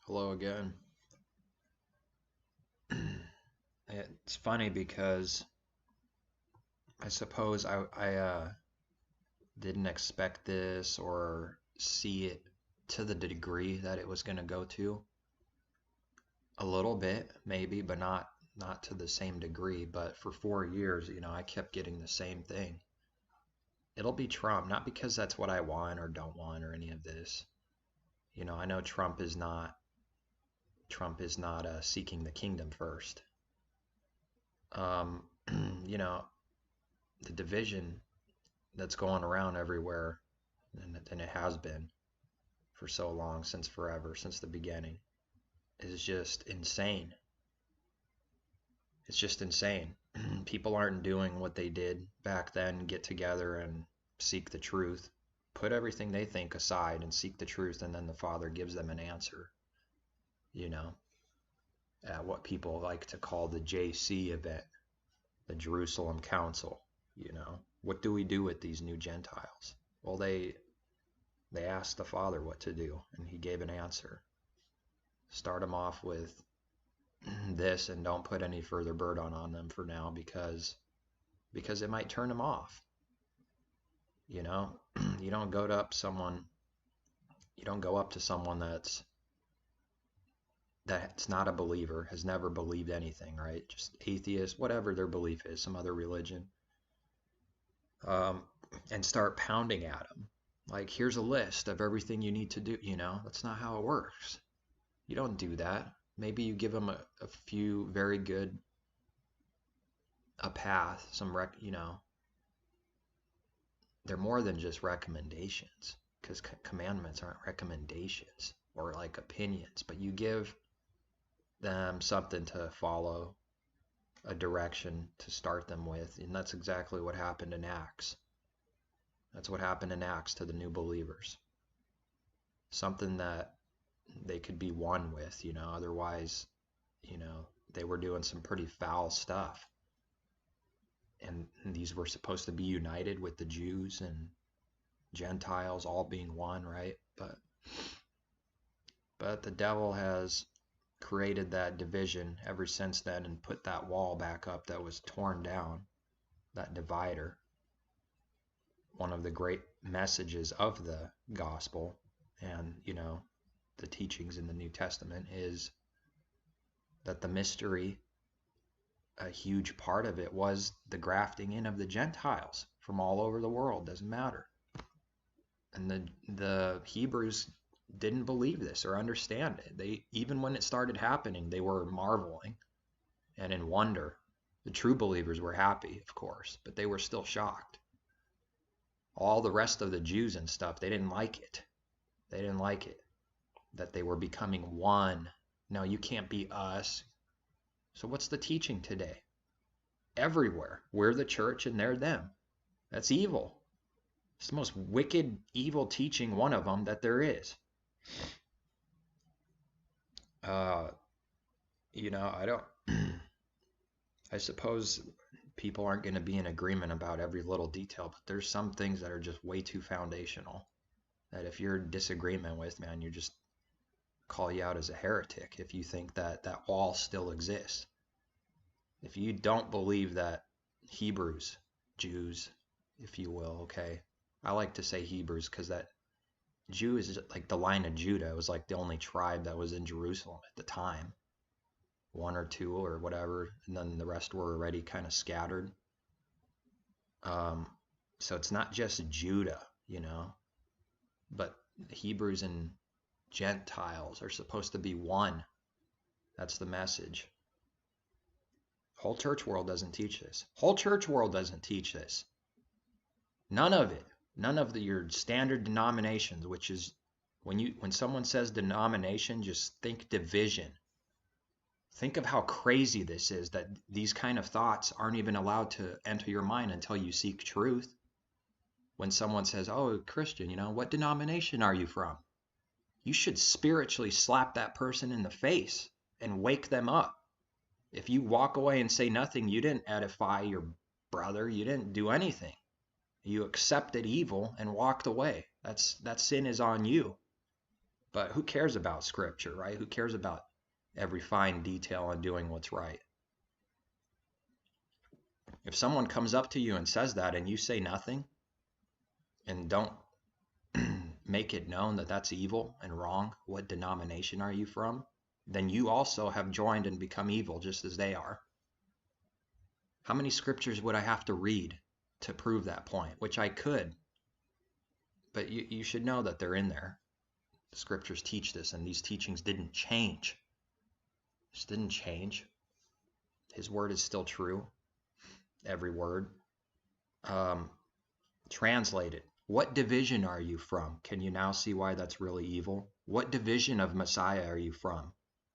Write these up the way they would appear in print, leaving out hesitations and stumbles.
Hello again. It's funny because I suppose I didn't expect this or see it to the degree that it was going to go to. A little bit, maybe, but not to the same degree. But for 4 years, I kept getting the same thing. It'll be Trump, not because that's what I want or don't want or any of this. I know Trump is not seeking the kingdom first. Um, you know, the division that's going around everywhere, and it has been for so long, since forever, since the beginning, is just insane. It's just insane. People aren't doing what they did back then, get together and seek the truth, put everything they think aside and seek the truth, and then the Father gives them an answer, you know, at what people like to call the JC event, the Jerusalem Council. What do we do with these new Gentiles? Well, they asked the Father what to do, and he gave an answer. Start them off with this and don't put any further burden on them for now, because it might turn them off. You know, you don't go up someone you don't go up to someone that's not a believer, has never believed anything, right? Just atheist, whatever their belief is, some other religion, um, and start pounding at them. Like, here's a list of everything you need to do. That's not how it works. You don't do that. Maybe you give them a few very good, a path, they're more than just recommendations, because commandments aren't recommendations or like opinions, but you give them something to follow, a direction to start them with. And that's exactly what happened in Acts. That's what happened in Acts to the new believers. Something that they could be one with, otherwise, they were doing some pretty foul stuff. And these were supposed to be united with the Jews and Gentiles all being one, right? But the devil has created that division ever since then and put that wall back up that was torn down, that divider. One of the great messages of the gospel and, the teachings in the New Testament is that the mystery, a huge part of it, was the grafting in of the Gentiles from all over the world. Doesn't matter. And the Hebrews didn't believe this or understand it. They, even when it started happening, they were marveling and in wonder. The true believers were happy, of course, but they were still shocked. All the rest of the Jews and stuff, they didn't like it. They didn't like it, that they were becoming one. No, you can't be us. So what's the teaching today? Everywhere. We're the church and they're them. That's evil. It's the most wicked, evil teaching, one of them, that there is. I don't, I suppose people aren't going to be in agreement about every little detail, but there's some things that are just way too foundational that if you're in disagreement with, man, you just call you out as a heretic if you think that that wall still exists. If you don't believe that Hebrews, Jews, if you will, okay? I like to say Hebrews because that Jew is like the line of Judah. It was like the only tribe that was in Jerusalem at the time, one or two or whatever, and then the rest were already kind of scattered. So it's not just Judah, but Hebrews and Gentiles are supposed to be one. That's the message. Whole church world doesn't teach this. Whole church world doesn't teach this. None of it. None of your standard denominations, which is when someone says denomination, just think division. Think of how crazy this is, that these kind of thoughts aren't even allowed to enter your mind until you seek truth. When someone says, "Oh, Christian, what denomination are you from?" You should spiritually slap that person in the face and wake them up. If you walk away and say nothing, you didn't edify your brother. You didn't do anything. You accepted evil and walked away. That sin is on you. But who cares about scripture, right? Who cares about every fine detail and doing what's right? If someone comes up to you and says that and you say nothing and don't make it known that that's evil and wrong, what denomination are you from? Then you also have joined and become evil just as they are. How many scriptures would I have to read to prove that point? Which I could, but you should know that they're in there. The scriptures teach this, and these teachings didn't change. Just didn't change. His word is still true. Every word. Translated. What division are you from? Can you now see why that's really evil? What division of Messiah are you from?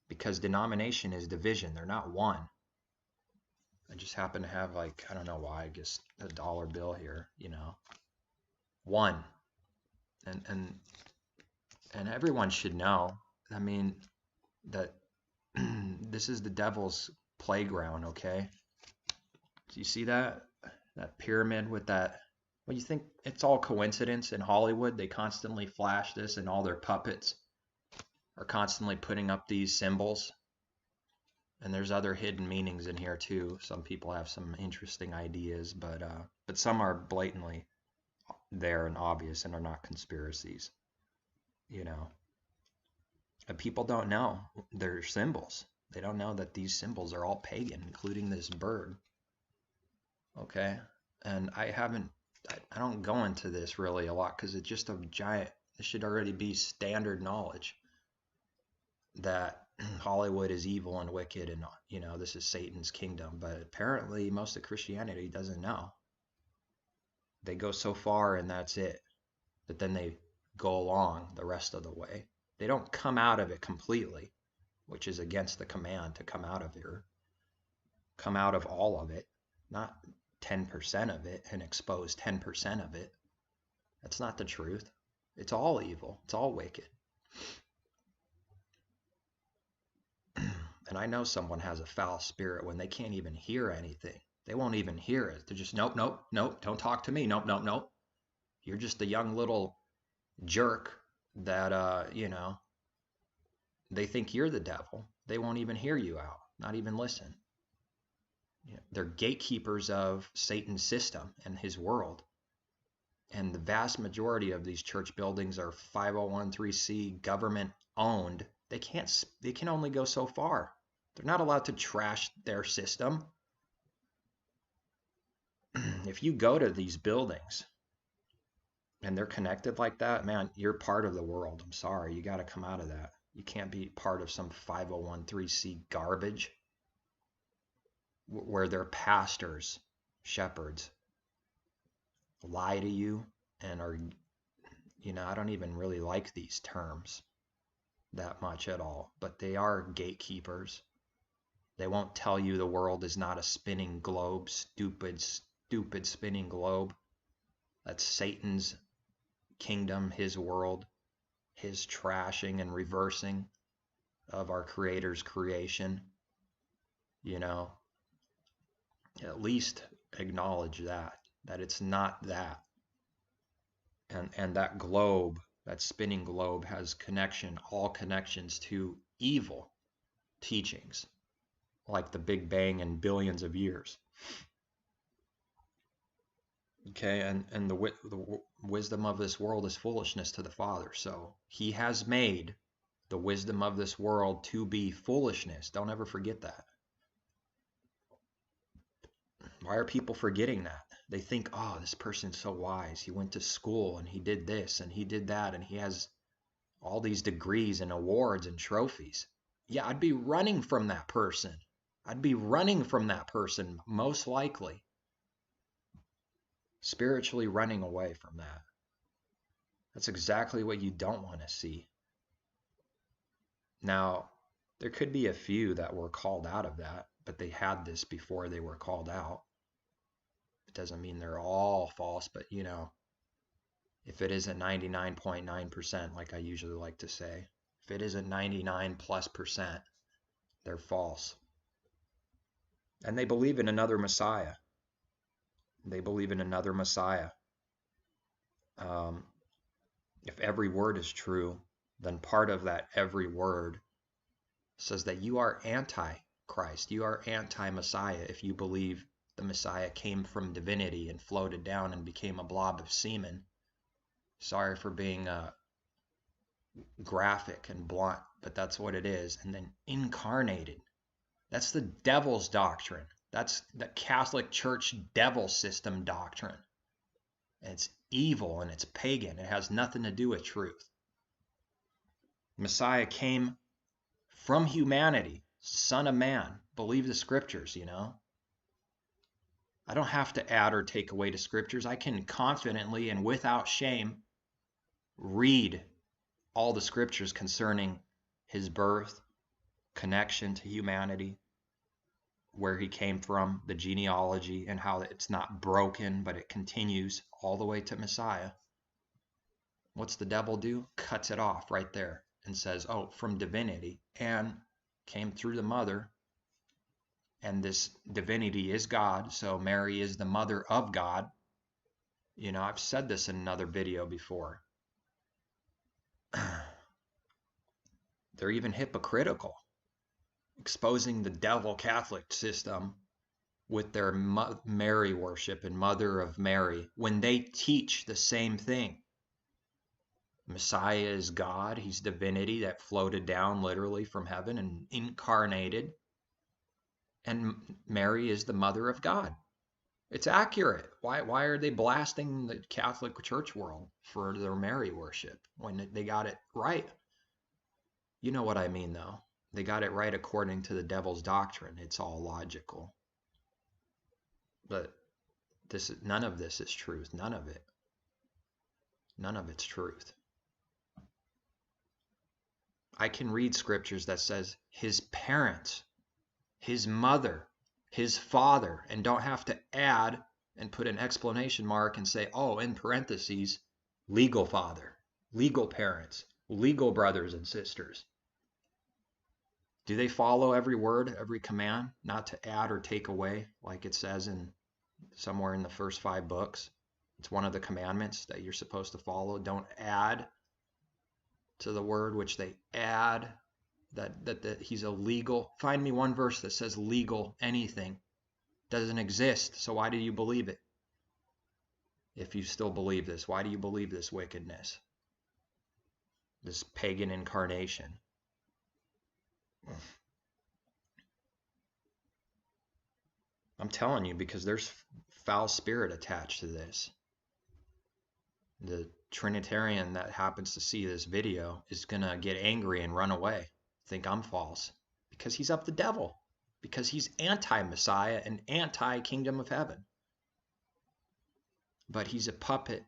Because denomination is division. They're not one. I just happen to have, like, I don't know why, I guess a dollar bill here, you know. One. And everyone should know, I mean, that this is the devil's playground, okay? Do you see that? That pyramid with that? Well, you think it's all coincidence in Hollywood? They constantly flash this, and all their puppets are constantly putting up these symbols. And there's other hidden meanings in here too. Some people have some interesting ideas, but some are blatantly there and obvious and are not conspiracies. You know, and people don't know their symbols. They don't know that these symbols are all pagan, including this bird. Okay, and I don't go into this really a lot because it's just a giant. This should already be standard knowledge that Hollywood is evil and wicked, and you know, this is Satan's kingdom. But apparently most of Christianity doesn't know. They go so far and that's it, but then they go along the rest of the way. They don't come out of it completely, which is against the command to come out of here. Come out of all of it, not 10% of it and expose 10% of it. That's not the truth. It's all evil. It's all wicked. And I know someone has a foul spirit when they can't even hear anything. They won't even hear it. They're just, nope, nope, nope, don't talk to me. Nope, nope, nope. You're just a young little jerk that, you know, they think you're the devil. They won't even hear you out, not even listen. You know, they're gatekeepers of Satan's system and his world. And the vast majority of these church buildings are 501(c) government owned. They can only go so far. They're not allowed to trash their system. If you go to these buildings and they're connected like that, man, you're part of the world. I'm sorry. You got to come out of that. You can't be part of some 501(c) garbage where their pastors, shepherds, lie to you and are, you know, I don't even really like these terms that much at all, but they are gatekeepers. They won't tell you the world is not a spinning globe, stupid spinning globe. That's Satan's kingdom, his world, his trashing and reversing of our Creator's creation. You know, at least acknowledge that it's not that. And that globe, that spinning globe, has all connections to evil teachings, like the Big Bang and billions of years. Okay, and the wisdom of this world is foolishness to the Father. So he has made the wisdom of this world to be foolishness. Don't ever forget that. Why are people forgetting that? They think, oh, this person's so wise. He went to school and he did this and he did that and he has all these degrees and awards and trophies. Yeah, I'd be running from that person. I'd be running from that person, most likely. Spiritually running away from that. That's exactly what you don't want to see. Now, there could be a few that were called out of that, but they had this before they were called out. It doesn't mean they're all false, but you know, if it isn't 99.9%, like I usually like to say, if it isn't 99+%, they're false. And they believe in another Messiah. They believe in another Messiah. If every word is true, then part of that every word says that you are anti-Christ. You are anti-Messiah if you believe the Messiah came from divinity and floated down and became a blob of semen. Sorry for being graphic and blunt, but that's what it is. And then incarnated. That's the devil's doctrine. That's the Catholic Church devil system doctrine. And it's evil and it's pagan. It has nothing to do with truth. Messiah came from humanity, Son of Man. Believe the scriptures, you know. I don't have to add or take away the scriptures. I can confidently and without shame read all the scriptures concerning his birth, connection to humanity, where he came from, the genealogy, and how it's not broken, but it continues all the way to Messiah. What's the devil do? Cuts it off right there and says, oh, from divinity, and came through the mother, and this divinity is God, so Mary is the mother of God. You know, I've said this in another video before. They're even hypocritical, exposing the devil Catholic system with their Mary worship and Mother of Mary when they teach the same thing. Messiah is God. He's divinity that floated down literally from heaven and incarnated. And Mary is the mother of God. It's accurate. Why are they blasting the Catholic Church world for their Mary worship when they got it right? You know what I mean, though. They got it right according to the devil's doctrine. It's all logical. But none of this is truth. None of it. None of it's truth. I can read scriptures that says his parents, his mother, his father, and don't have to add and put an exclamation mark and say, oh, in parentheses, legal father, legal parents, legal brothers and sisters. Do they follow every word, every command, not to add or take away, like it says in somewhere in the first 5 books? It's one of the commandments that you're supposed to follow. Don't add to the word, which they add, that he's illegal. Find me one verse that says legal anything. Doesn't exist. So why do you believe it? If you still believe this, why do you believe this wickedness? This pagan incarnation. I'm telling you, because there's foul spirit attached to this. The Trinitarian that happens to see this video is going to get angry and run away, think I'm false, because he's of the devil, because he's anti-Messiah and anti-kingdom of heaven. But he's a puppet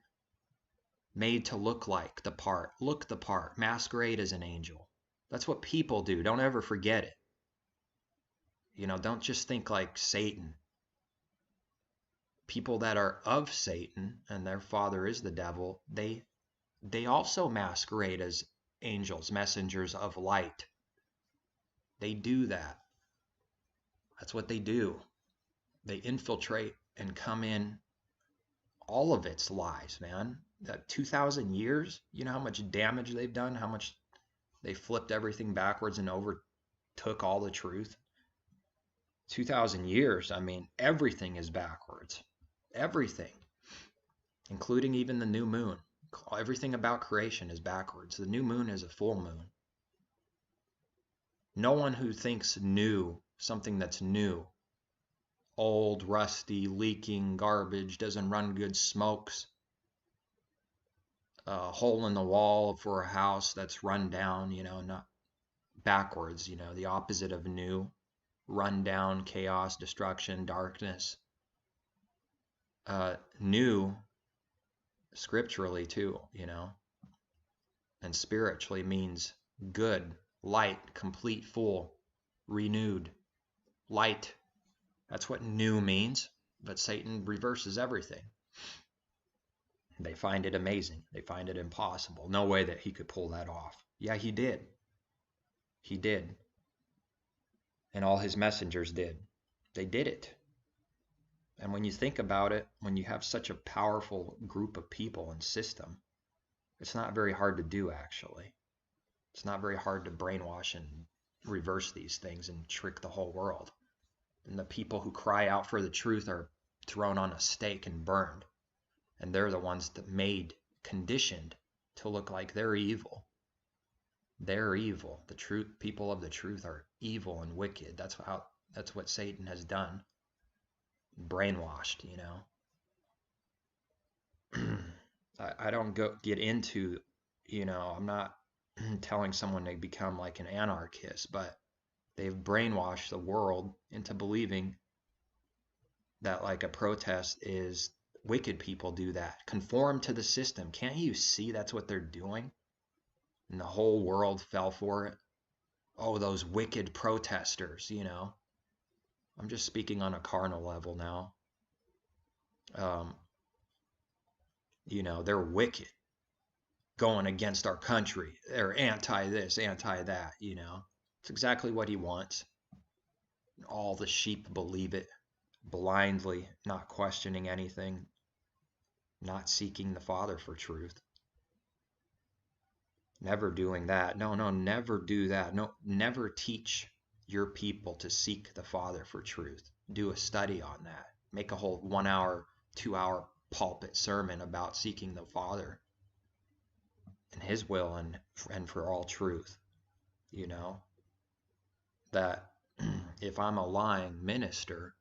made to look like the part, masquerade as an angel. That's what people do. Don't ever forget it. You know, don't just think like Satan. People that are of Satan and their father is the devil, they also masquerade as angels, messengers of light. They do that. That's what they do. They infiltrate and come in. All of it's lies, man. That 2,000 years, you know how much damage they've done, how much they flipped everything backwards and overtook all the truth. 2,000 years, I mean, everything is backwards. Everything, including even the new moon. Everything about creation is backwards. The new moon is a full moon. No one who thinks new, something that's new, old, rusty, leaking, garbage, doesn't run good, smokes, a hole in the wall for a house that's run down, you know, not backwards, you know, the opposite of new, run down, chaos, destruction, darkness. New scripturally too, you know, and spiritually means good, light, complete, full, renewed, light. That's what new means, but Satan reverses everything. They find it amazing. They find it impossible. No way that he could pull that off. Yeah, he did. He did. And all his messengers did. They did it. And when you think about it, when you have such a powerful group of people and system, it's not very hard to do, actually. It's not very hard to brainwash and reverse these things and trick the whole world. And the people who cry out for the truth are thrown on a stake and burned. And they're the ones that conditioned to look like they're evil. They're evil. The truth, people of the truth are evil and wicked. That's what Satan has done. Brainwashed, you know. I don't get into, I'm not telling someone to become like an anarchist, but they've brainwashed the world into believing that like a protest is wicked people do that. Conform to the system. Can't you see that's what they're doing? And the whole world fell for it. Oh, those wicked protesters, I'm just speaking on a carnal level now. They're wicked, going against our country. They're anti this, anti that, It's exactly what he wants. All the sheep believe it blindly, not questioning anything, not seeking the Father for truth. Never doing that. No, never do that. No, never teach your people to seek the Father for truth. Do a study on that. Make a whole 1 hour, 2 hour pulpit sermon about seeking the Father and His will and for all truth. That if I'm a lying minister,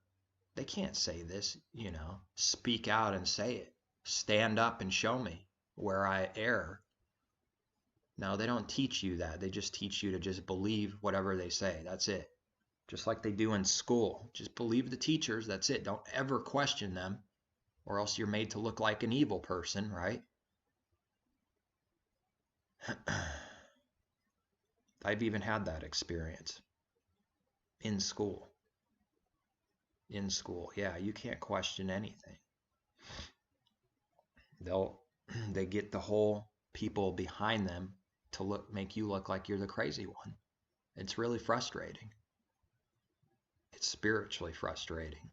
they can't say this, speak out and say it. Stand up and show me where I err. No, they don't teach you that. They just teach you to just believe whatever they say. That's it. Just like they do in school. Just believe the teachers. That's it. Don't ever question them, or else you're made to look like an evil person, right? I've even had that experience in school. In school, yeah, you can't question anything. They get the whole people behind them to make you look like you're the crazy one. It's really frustrating. It's spiritually frustrating.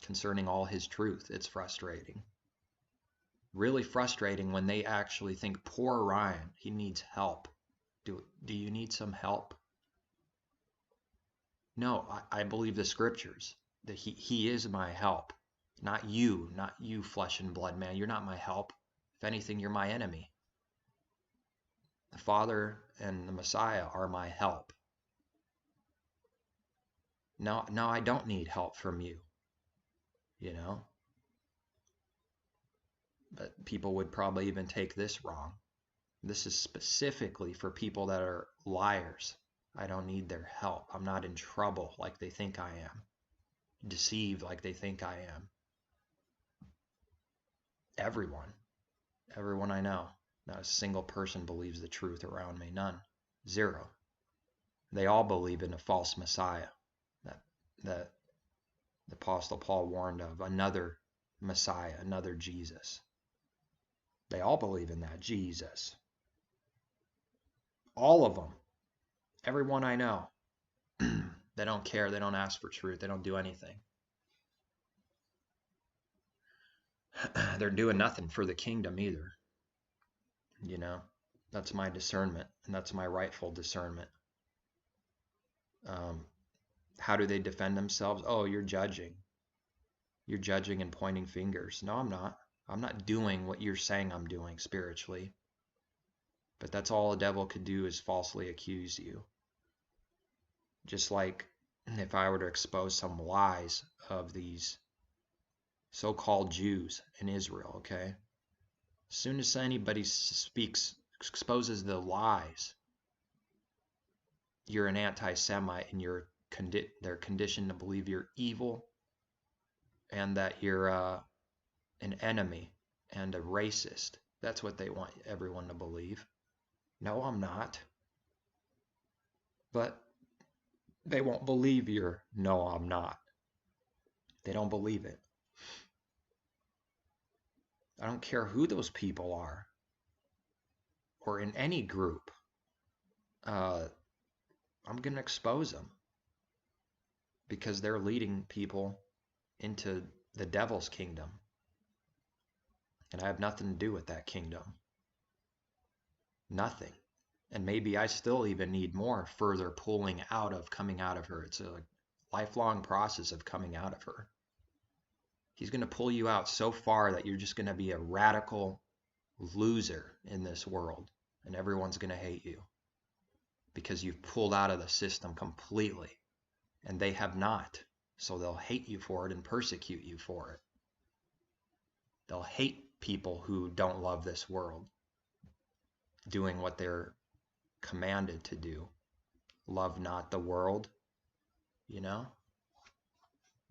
Concerning all His truth, it's frustrating. Really frustrating when they actually think, poor Ryan, he needs help. Do you need some help? No, I believe the scriptures, that he is my help. Not you, flesh and blood, man. You're not my help. If anything, you're my enemy. The Father and the Messiah are my help. No, I don't need help from you. But people would probably even take this wrong. This is specifically for people that are liars. I don't need their help. I'm not in trouble like they think I am. Deceived like they think I am. Everyone I know. Not a single person believes the truth around me. None. Zero. They all believe in a false Messiah that the Apostle Paul warned of. Another Messiah, another Jesus. They all believe in that Jesus. All of them. Everyone I know. They don't care. They don't ask for truth. They don't do anything. They're doing nothing for the kingdom either. That's my discernment, and that's my rightful discernment. How do they defend themselves? Oh, you're judging. You're judging and pointing fingers. No, I'm not. I'm not doing what you're saying I'm doing spiritually. But that's all the devil could do, is falsely accuse you. Just like if I were to expose some lies of these so-called Jews in Israel, okay? As soon as anybody exposes the lies, you're an anti-Semite, and they're conditioned to believe you're evil and that you're an enemy and a racist. That's what they want everyone to believe. No, I'm not. But they won't believe no, I'm not. They don't believe it. I don't care who those people are, or in any group. I'm going to expose them because they're leading people into the devil's kingdom. And I have nothing to do with that kingdom. Nothing. And maybe I still even need more further pulling out of coming out of her. It's a lifelong process of coming out of her. He's going to pull you out so far that you're just going to be a radical loser in this world, and everyone's going to hate you because you've pulled out of the system completely, and they have not. So they'll hate you for it and persecute you for it. They'll hate people who don't love this world, doing what they're commanded to do. Love not the world, you know?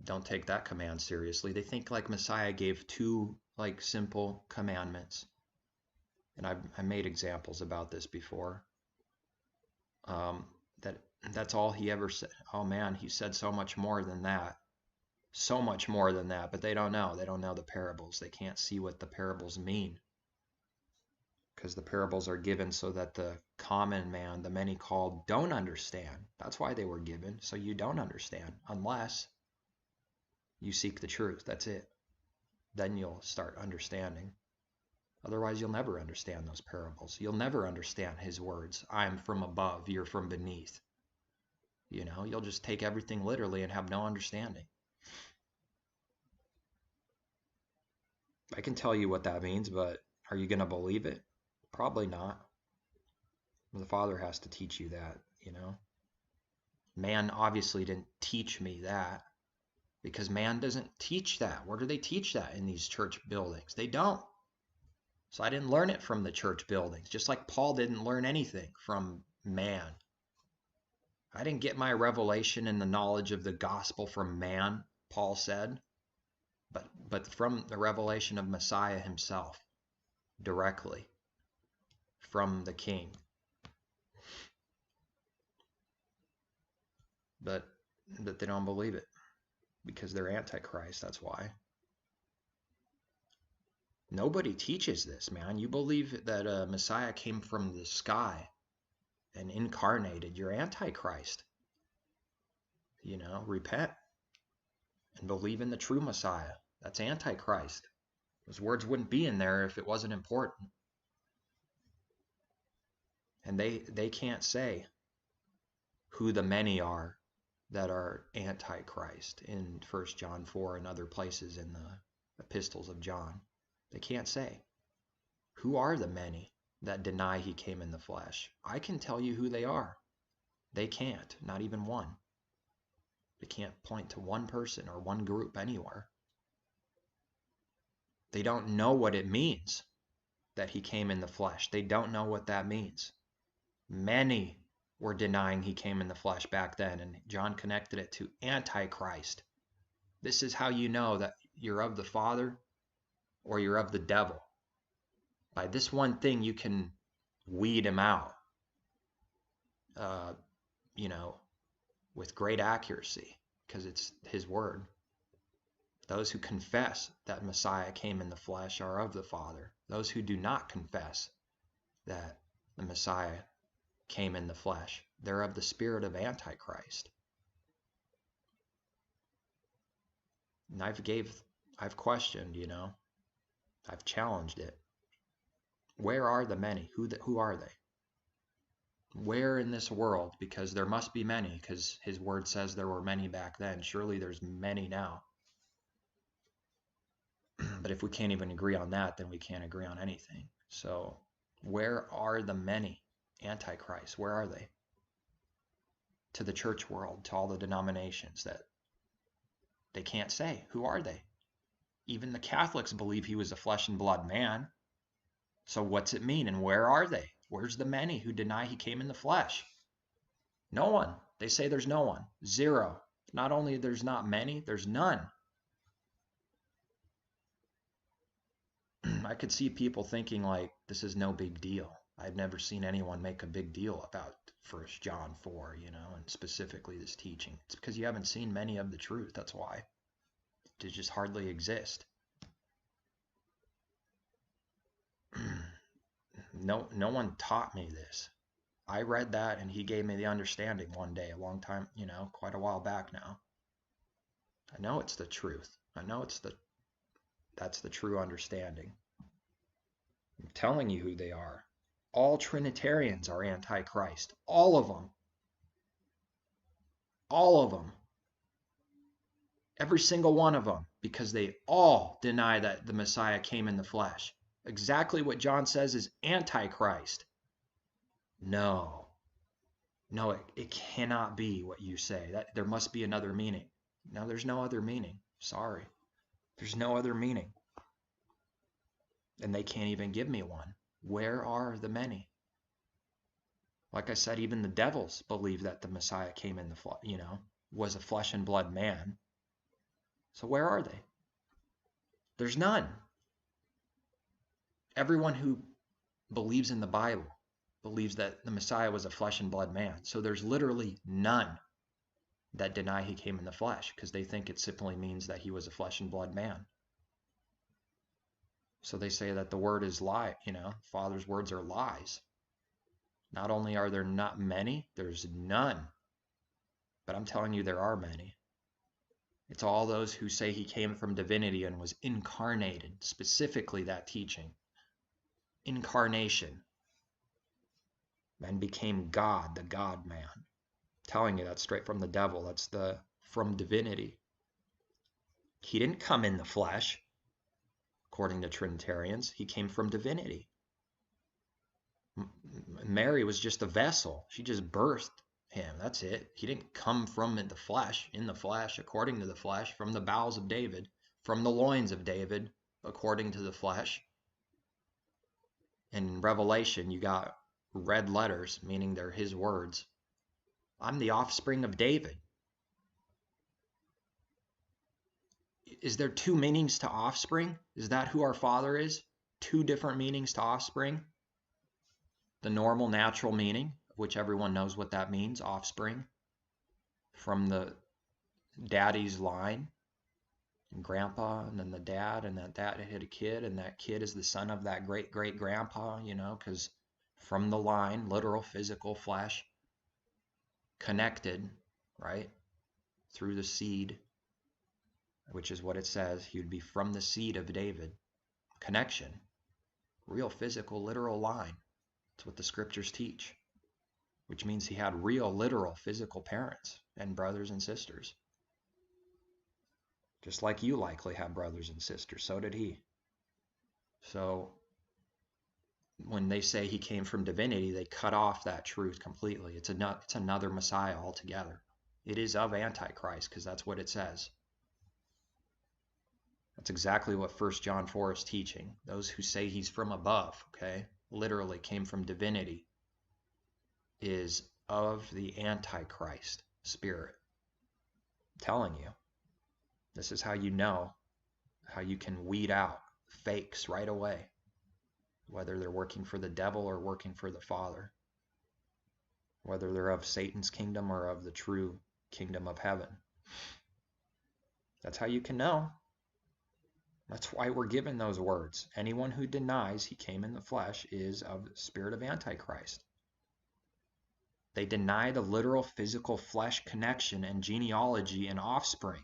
Don't take that command seriously. They think like Messiah gave two like simple commandments. And I made examples about this before. That's all he ever said. Oh man, he said so much more than that. So much more than that, but they don't know. They don't know the parables. They can't see what the parables mean. Because the parables are given so that the common man, the many called, don't understand. That's why they were given, so you don't understand, unless you seek the truth. That's it. Then you'll start understanding. Otherwise, you'll never understand those parables. You'll never understand his words. I'm from above, you're from beneath. You know, you'll just take everything literally and have no understanding. I can tell you what that means, but are you going to believe it? Probably not. The Father has to teach you that, you know. Man obviously didn't teach me that, because man doesn't teach that. Where do they teach that in these church buildings? They don't. So I didn't learn it from the church buildings, just like Paul didn't learn anything from man. I didn't get my revelation and the knowledge of the gospel from man, Paul said, but from the revelation of Messiah himself, directly from the King. But they don't believe it because they're Antichrist, that's why. Nobody teaches this, man. You believe that a Messiah came from the sky and incarnated. You're Antichrist. You know, repent and believe in the true Messiah. That's Antichrist. Those words wouldn't be in there if it wasn't important. And they can't say who the many are that are Antichrist in 1 John 4 and other places in the epistles of John. They can't say. Who are the many that deny he came in the flesh? I can tell you who they are. They can't, not even one. They can't point to one person or one group anywhere. They don't know what it means that he came in the flesh. They don't know what that means. Many were denying he came in the flesh back then, and John connected it to Antichrist. This is how you know that you're of the Father or you're of the devil. By this one thing you can weed him out, you know, with great accuracy, because it's his word. Those who confess that Messiah came in the flesh are of the Father. Those who do not confess that the Messiah came in the flesh, they're of the spirit of Antichrist. And I've questioned, you know, I've challenged it. Where are the many? Who are they? Where in this world? Because there must be many, because his word says there were many back then. Surely there's many now. But if we can't even agree on that, then we can't agree on anything. So where are the many Antichrists? Where are they? To the church world, to all the denominations, that they can't say. Who are they? Even the Catholics believe he was a flesh and blood man. So what's it mean, and where are they? Where's the many who deny he came in the flesh? No one. They say there's no one. Zero. Not only there's not many, there's none. I could see people thinking like this is no big deal. I've never seen anyone make a big deal about 1 John 4, you know, and specifically this teaching. It's because you haven't seen many of the truth. That's why. They just hardly exist. No one taught me this. I read that and he gave me the understanding one day, a long time, you know, quite a while back now. I know it's the truth. I know that's the true understanding. I'm telling you who they are. All Trinitarians are antichrist. All of them. All of them. Every single one of them, because they all deny that the Messiah came in the flesh. Exactly what John says is antichrist. No, it cannot be what you say. That there must be another meaning. No, there's no other meaning. Sorry. There's no other meaning. And they can't even give me one. Where are the many? Like I said, even the devils believe that the Messiah came in the flesh, was a flesh and blood man. So where are they? There's none. Everyone who believes in the Bible believes that the Messiah was a flesh and blood man. So there's literally none that deny he came in the flesh, because they think it simply means that he was a flesh and blood man. So they say that the word is lie, Father's words are lies. Not only are there not many, there's none. But I'm telling you, there are many. It's all those who say he came from divinity and was incarnated, specifically that teaching. Incarnation. And became God, the God-man. Telling you that's straight from the devil. That's from divinity. He didn't come in the flesh, according to Trinitarians. He came from divinity. Mary was just a vessel. She just birthed him. That's it. He didn't come from in the flesh, according to the flesh, from the bowels of David, from the loins of David, according to the flesh. In Revelation, you got red letters, meaning they're his words. I'm the offspring of David. Is there two meanings to offspring? Is that who our Father is? Two different meanings to offspring? The normal, natural meaning, which everyone knows what that means, offspring, from the daddy's line, and grandpa, and then the dad, and that dad had a kid, and that kid is the son of that great-great-grandpa, because from the line, literal, physical, flesh, connected, right, through the seed, which is what it says, he would be from the seed of David. Connection, real, physical, literal line. That's what the scriptures teach, which means he had real, literal, physical parents and brothers and sisters. Just like you likely have brothers and sisters, so did he. So when they say he came from divinity, they cut off that truth completely. It's another Messiah altogether. It is of Antichrist, because that's what it says. That's exactly what 1 John 4 is teaching. Those who say he's from above, okay, literally came from divinity, is of the Antichrist spirit. I'm telling you. This is how you know, how you can weed out fakes right away, whether they're working for the devil or working for the Father, whether they're of Satan's kingdom or of the true kingdom of heaven. That's how you can know. That's why we're given those words. Anyone who denies he came in the flesh is of the spirit of Antichrist. They deny the literal physical flesh connection and genealogy and offspring.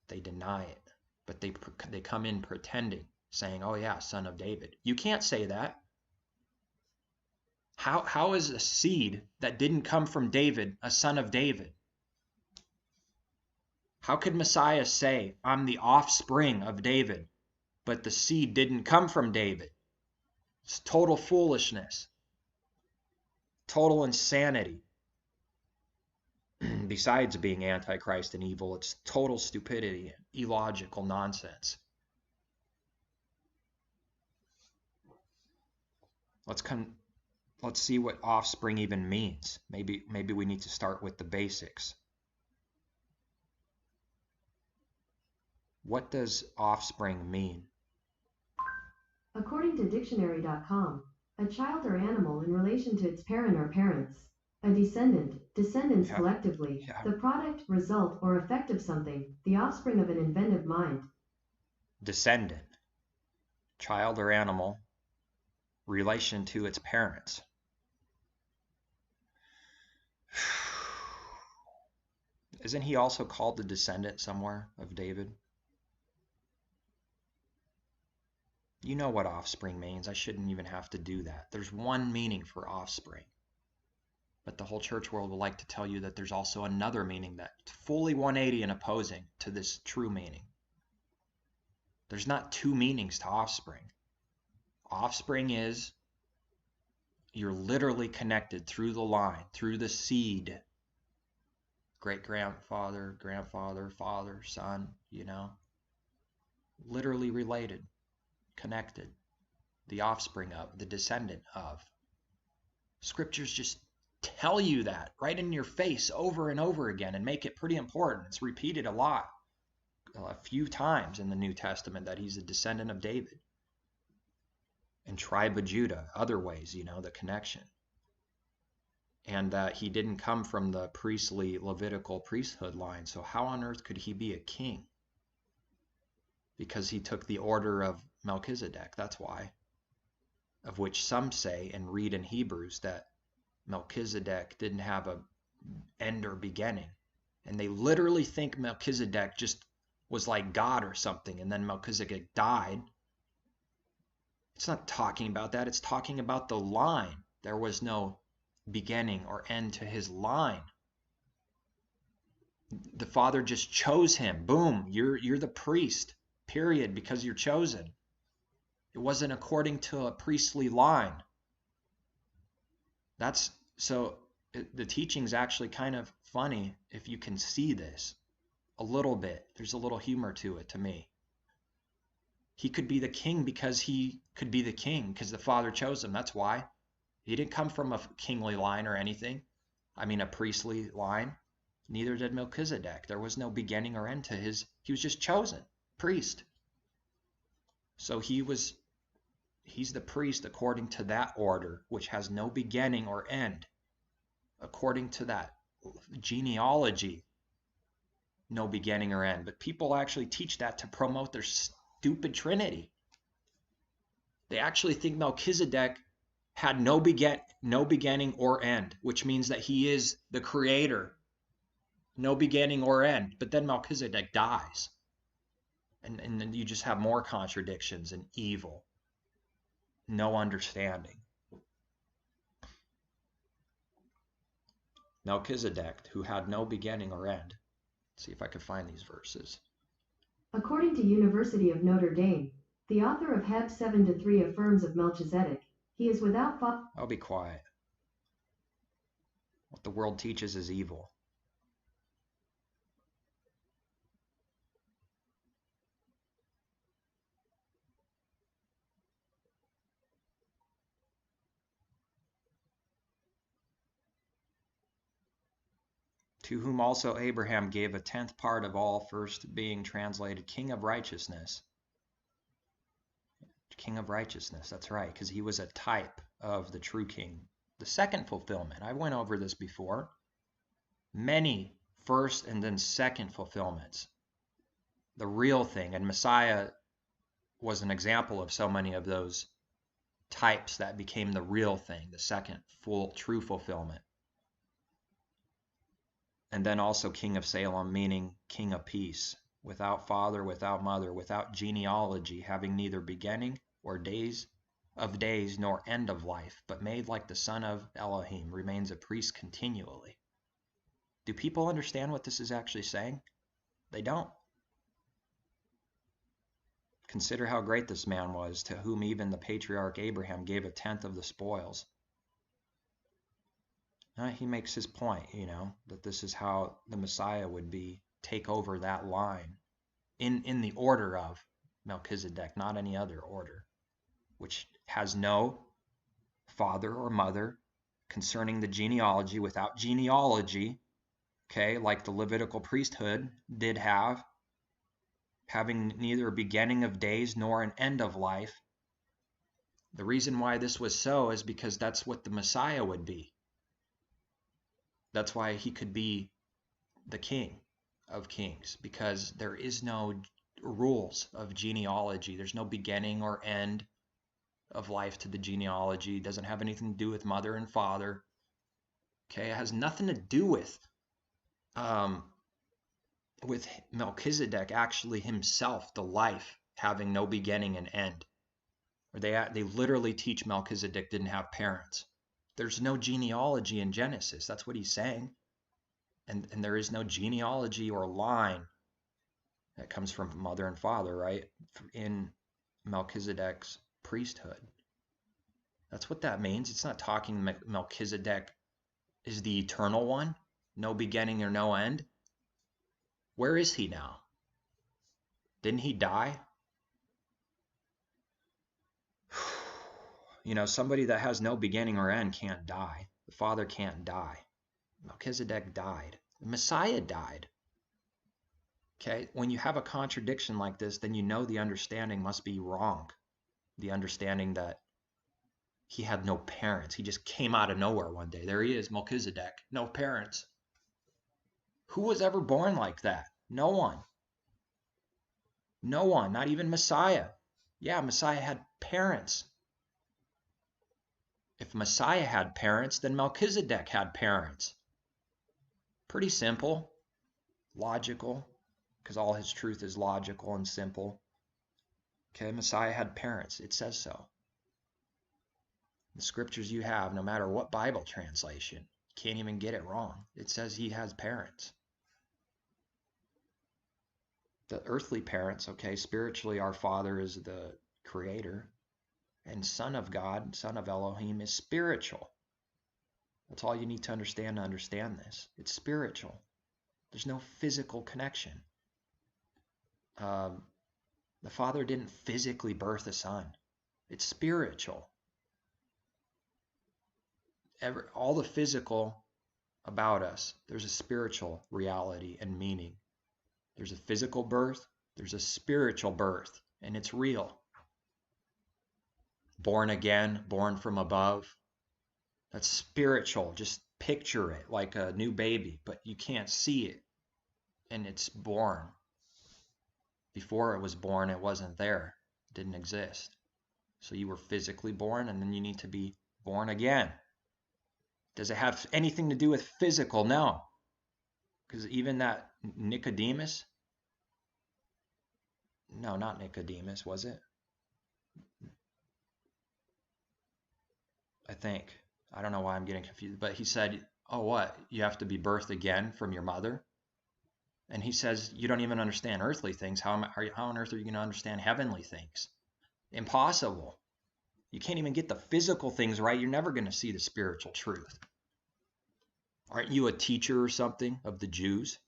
They deny it, but they come in pretending, saying, oh yeah, son of David. You can't say that. How is a seed that didn't come from David a son of David? How could Messiah say, I'm the offspring of David, but the seed didn't come from David? It's total foolishness, total insanity. Besides being Antichrist and evil, it's total stupidity, illogical nonsense. Let's see what offspring even means. Maybe we need to start with the basics. What does offspring mean? According to dictionary.com, a child or animal in relation to its parent or parents. A descendant, descendants collectively, the product, result, or effect of something, the offspring of an inventive mind. Descendant, child or animal, relation to its parents. Isn't he also called the descendant somewhere of David? You know what offspring means. I shouldn't even have to do that. There's one meaning for offspring. But the whole church world will like to tell you that there's also another meaning that's fully 180 and opposing to this true meaning. There's not two meanings to offspring. Offspring is you're literally connected through the line, through the seed. Great-grandfather, grandfather, father, son, literally related, connected. The offspring of, the descendant of. Scriptures just tell you that right in your face over and over again and make it pretty important. It's repeated a few times in the New Testament that he's a descendant of David. And tribe of Judah, other ways, the connection. And that he didn't come from the priestly Levitical priesthood line. So how on earth could he be a king? Because he took the order of Melchizedek, that's why. Of which some say and read in Hebrews that Melchizedek didn't have an end or beginning. And they literally think Melchizedek just was like God or something, and then Melchizedek died. It's not talking about that. It's talking about the line. There was no beginning or end to his line. The Father just chose him. Boom, you're the priest, period, because you're chosen. It wasn't according to a priestly line. The teaching's actually kind of funny if you can see this a little bit. There's a little humor to it to me. He could be the king because he could be the king because the Father chose him. That's why. He didn't come from a kingly line or anything. A priestly line. Neither did Melchizedek. There was no beginning or end to he was just chosen. Priest. So he's the priest according to that order, which has no beginning or end. According to that genealogy, no beginning or end. But people actually teach that to promote their stupid Trinity. They actually think Melchizedek had no beginning or end, which means that he is the creator. No beginning or end. But then Melchizedek dies. And then you just have more contradictions and evil. No understanding. Melchizedek, who had no beginning or end. Let's see if I can find these verses. According to University of Notre Dame, the author of Heb 7-3 affirms of Melchizedek, he is without father. I'll be quiet. What the world teaches is evil. To whom also Abraham gave a 10th part of all, first being translated King of Righteousness. King of Righteousness, that's right, because he was a type of the true king. The second fulfillment, I went over this before. Many first and then second fulfillments. The real thing, and Messiah was an example of so many of those types that became the real thing, the second true fulfillment. And then also King of Salem, meaning King of Peace, without father, without mother, without genealogy, having neither beginning or days nor end of life, but made like the son of Elohim, remains a priest continually. Do people understand what this is actually saying? They don't. Consider how great this man was, to whom even the patriarch Abraham gave a 10th of the spoils. He makes his point, that this is how the Messiah would take over that line in the order of Melchizedek, not any other order, which has no father or mother concerning the genealogy, without genealogy, okay, like the Levitical priesthood did have, having neither a beginning of days nor an end of life. The reason why this was so is because that's what the Messiah would be. That's why he could be the King of Kings, because there is no rules of genealogy. There's no beginning or end of life to the genealogy. It doesn't have anything to do with mother and father. Okay, it has nothing to do with Melchizedek actually himself, the life, having no beginning and end. Or they literally teach Melchizedek didn't have parents. There's no genealogy in Genesis. That's what he's saying. And there is no genealogy or line that comes from mother and father, right? In Melchizedek's priesthood. That's what that means. It's not talking Melchizedek is the eternal one, no beginning or no end. Where is he now? Didn't he die? You know, somebody that has no beginning or end can't die. The Father can't die. Melchizedek died. The Messiah died. Okay, when you have a contradiction like this, then you know the understanding must be wrong. The understanding that he had no parents. He just came out of nowhere one day. There he is, Melchizedek, no parents. Who was ever born like that? No one. No one, not even Messiah. Yeah, Messiah had parents. If Messiah had parents, then Melchizedek had parents. Pretty simple, logical, because all his truth is logical and simple. Okay, Messiah had parents. It says so. The scriptures you have, no matter what Bible translation, can't even get it wrong. It says he has parents. The earthly parents, okay, spiritually our Father is the creator, and Son of God, Son of Elohim is spiritual. That's all you need to understand this. It's spiritual. There's no physical connection. The Father didn't physically birth a son. It's spiritual. All the physical about us, there's a spiritual reality and meaning. There's a physical birth, there's a spiritual birth, and it's real. Born again, born from above. That's spiritual. Just picture it like a new baby, but you can't see it. And it's born. Before it was born, it wasn't there. It didn't exist. So you were physically born, and then you need to be born again. Does it have anything to do with physical? No. Because even that Nicodemus, no, not Nicodemus, was it? I think. I don't know why I'm getting confused, but he said, oh, what? You have to be birthed again from your mother? And he says, you don't even understand earthly things. How on earth are you going to understand heavenly things? Impossible. You can't even get the physical things right. You're never going to see the spiritual truth. Aren't you a teacher or something of the Jews?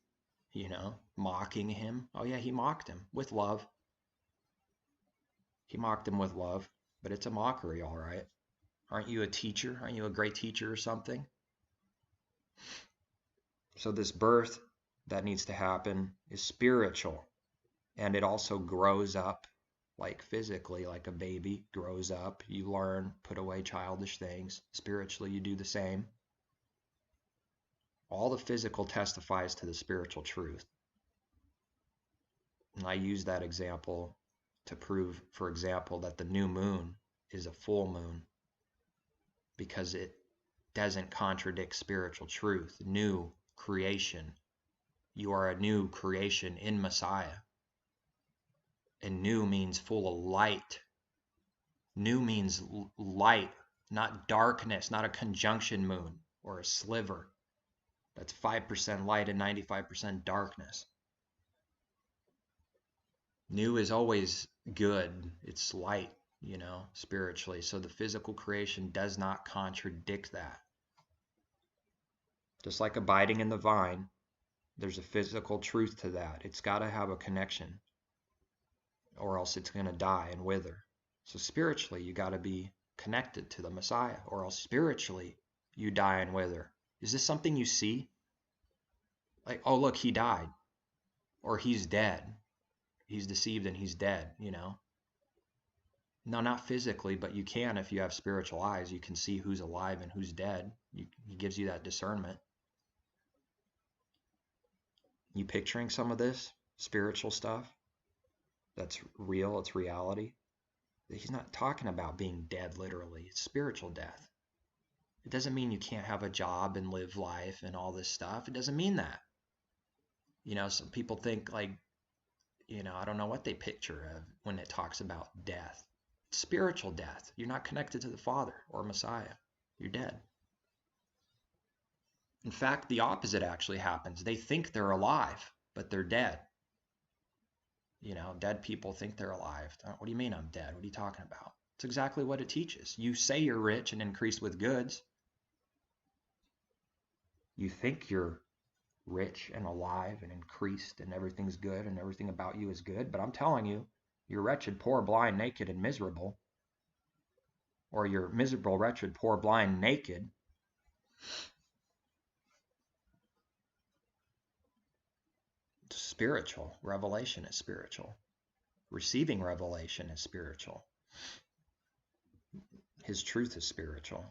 You know, mocking him. Oh yeah, he mocked him with love. He mocked him with love, but it's a mockery, all right. Aren't you a teacher? Aren't you a great teacher or something? So this birth that needs to happen is spiritual, and it also grows up like physically, like a baby grows up. You learn, put away childish things. Spiritually, you do the same. All the physical testifies to the spiritual truth. And I use that example to prove, for example, that the new moon is a full moon because it doesn't contradict spiritual truth. New creation. You are a new creation in Messiah. And new means full of light. New means light, not darkness, not a conjunction moon or a sliver. That's 5% light and 95% darkness. New is always good. It's light, you know, spiritually. So the physical creation does not contradict that. Just like abiding in the vine, there's a physical truth to that. It's got to have a connection, or else it's going to die and wither. So spiritually, you got to be connected to the Messiah, or else spiritually, you die and wither. Is this something you see? Like, oh, look, he died. Or he's dead. He's deceived and he's dead, you know? No, not physically, but you can if you have spiritual eyes. You can see who's alive and who's dead. He gives you that discernment. You picturing some of this spiritual stuff? That's real, it's reality. He's not talking about being dead literally. It's spiritual death. It doesn't mean you can't have a job and live life and all this stuff. It doesn't mean that. You know, some people think like, you know, I don't know what they picture of when it talks about death. Spiritual death. You're not connected to the Father or Messiah. You're dead. In fact, the opposite actually happens. They think they're alive, but they're dead. Dead people think they're alive. What do you mean I'm dead? What are you talking about? It's exactly what it teaches. You say you're rich and increased with goods. You think you're rich and alive and increased and everything's good and everything about you is good, but I'm telling you, you're wretched, poor, blind, naked, and miserable. Or you're miserable, wretched, poor, blind, naked. It's spiritual. Revelation is spiritual. Receiving revelation is spiritual. His truth is spiritual.